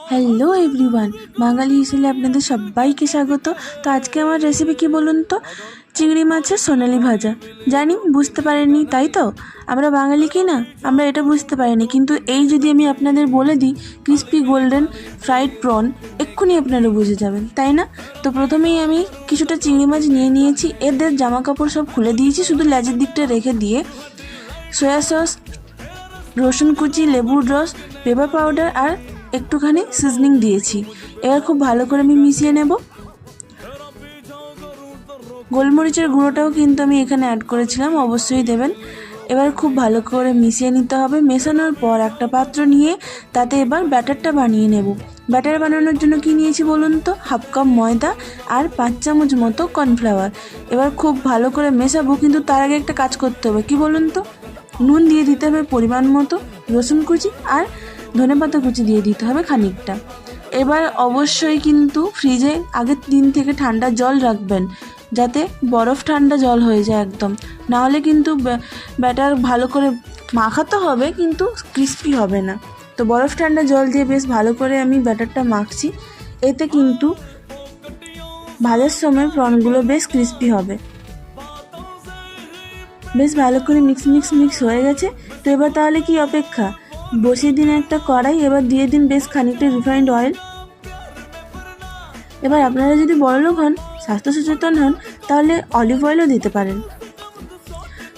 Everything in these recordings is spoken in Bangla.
হ্যালো এভরিওয়ান, বাঙালি হিসেবে আপনাদের সবাইকে স্বাগত। তো আজকে আমার রেসিপি কি বলুন তো? চিংড়ি মাছের সোনালি ভাজা। জানি বুঝতে পারেননি, তাই তো? আমরা বাঙালি কি না, আমরা এটা বুঝতে পারিনি, কিন্তু এই যদি আমি আপনাদের বলে দিই ক্রিস্পি গোল্ডেন ফ্রাইড প্রন, এক্ষুনি আপনারা বুঝে যাবেন, তাই না? তো প্রথমেই আমি কিছুটা চিংড়ি মাছ নিয়ে নিয়েছি। এদের জামা কাপড় সব খুলে দিয়েছি, শুধু লেজের দিকটা রেখে দিয়ে সয়া সস, রসুন কুচি, লেবুর রস, পেপার পাউডার আর একটুখানি সিজনিং দিয়েছি। এবার খুব ভালো করে আমি মিশিয়ে নেব। গোলমরিচের গুঁড়োটাও কিন্তু আমি এখানে অ্যাড করেছিলাম, অবশ্যই দেবেন। এবার খুব ভালো করে মিশিয়ে নিতে হবে। মেশানোর পর একটা পাত্র নিয়ে তাতে এবার ব্যাটারটা বানিয়ে নেব। ব্যাটার বানানোর জন্য কি নিয়েছি বলুন তো? হাফ কাপ ময়দা আর 5 চামচ মতো কর্নফ্লাওয়ার। এবার খুব ভালো করে মেশাবো, কিন্তু তার আগে একটা কাজ করতে হবে, কি বলুন তো? নুন দিয়ে দিতে হবে পরিমাণ মতো, রসুন কুচি আর ধনেপাতা কুচি দিয়ে দিতে হবে খানিকটা। এবার অবশ্যই কিন্তু ফ্রিজে আগের দিন থেকে ঠান্ডা জল রাখবেন, যাতে বরফ ঠান্ডা জল হয়ে যায় একদম, নাহলে কিন্তু ব্যাটার ভালো করে মাখাতে হবে কিন্তু ক্রিস্পি হবে না। তো বরফ ঠান্ডা জল দিয়ে বেশ ভালো করে আমি ব্যাটারটা মাখছি। এতে কিন্তু ভাজার সময় প্রনগুলো বেশ ক্রিস্পি হবে। বেশ ভালো করে মিক্স হয়ে গেছে। তো এবার তাহলে কি অপেক্ষা, বসিয়ে দিন একটা কড়াই। এবার দিয়ে দিন বেশ খানিকটা রিফাইন্ড অয়েল। এবার আপনারা যদি বড়লোক হন, স্বাস্থ্য সচেতন হন, তাহলে অলিভ অয়েলও দিতে পারেন।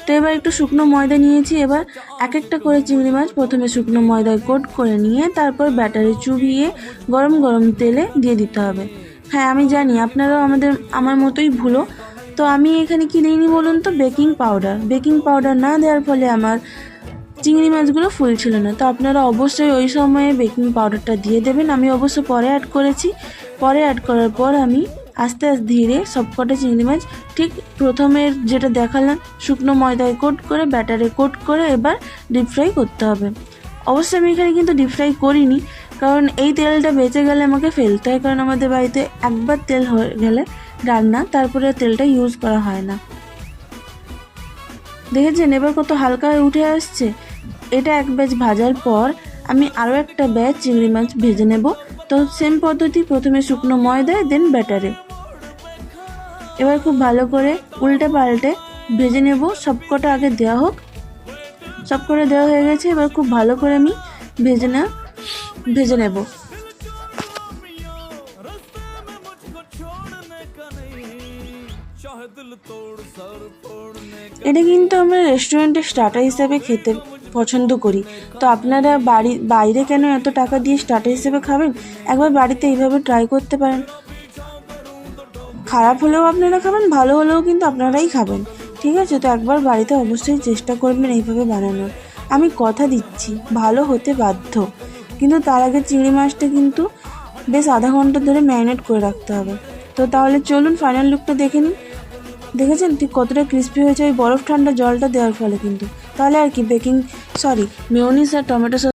তো এবার একটু শুকনো ময়দা নিয়েছি। এবার এক একটা করে চিংড়ি মাছ প্রথমে শুকনো ময়দায় কোট করে নিয়ে তারপর ব্যাটারে চুবিয়ে গরম গরম তেলে দিয়ে দিতে হবে। হ্যাঁ, আমি জানি আপনারাও আমার মতোই ভুলো। তো আমি এখানে কি দিইনি বলুন তো? বেকিং পাউডার না দেওয়ার ফলে আমার চিংড়ি মাছগুলো ফুলছিল না। তো আপনারা অবশ্যই ওই সময়ে বেকিং পাউডারটা দিয়ে দেবেন। আমি অবশ্য পরে অ্যাড করেছি। পরে অ্যাড করার পর আমি আস্তে আস্তে ধীরে সবকটা চিংড়ি মাছ ঠিক প্রথমের যেটা দেখালাম, শুকনো ময়দায় কোট করে ব্যাটারে কোট করে এবার ডিপ ফ্রাই করতে হবে। অবশ্যই আমি এখানে কিন্তু ডিপ ফ্রাই করিনি, কারণ এই তেলটা বেঁচে গেলে আমাকে ফেলতে হয়, কারণ আমাদের বাড়িতে একবার তেল হয়ে গেলে রান্না, তারপরে তেলটা ইউজ করা হয় না। দেখেছেন এবার কত হালকা হয়ে উঠে আসছে। এটা এক ব্যাচ ভাজার পর আমি আরও একটা ব্যাচ চিংড়ি মাছ ভেজে নেব। তো সেম পদ্ধতি, প্রথমে শুকনো ময়দায় দেন ব্যাটারে। এবার খুব ভালো করে উল্টে পাল্টে ভেজে নেব। সবকটা আগে দেওয়া হোক। সবকটা দেওয়া হয়ে গেছে। এবার খুব ভালো করে আমি ভেজে নেব। এটা কিন্তু আমরা রেস্টুরেন্টে স্টার্টার হিসেবে খেতে পছন্দ করি। তো আপনারা বাইরে কেন এত টাকা দিয়ে স্টার্টার হিসেবে খাবেন? একবার বাড়িতে এইভাবে ট্রাই করতে পারেন। খারাপ হলেও আপনারা খাবেন, ভালো হলেও কিন্তু আপনারাই খাবেন, ঠিক আছে? তো একবার বাড়িতে অবশ্যই চেষ্টা করবেন এইভাবে বানানোর। আমি কথা দিচ্ছি ভালো হতে বাধ্য। কিন্তু তার আগে চিংড়ি মাছটা কিন্তু বেশ আধা ঘন্টা ধরে ম্যারিনেট করে রাখতে হবে। তো তাহলে চলুন ফাইনাল লুকটা দেখে নিন। দেখেছেন ঠিক কতটা ক্রিস্পি হয়েছে ওই বরফ ঠান্ডা জলটা দেওয়ার ফলে কিন্তু। তাহলে আর কি মেয়োনিজ আর টমেটো সস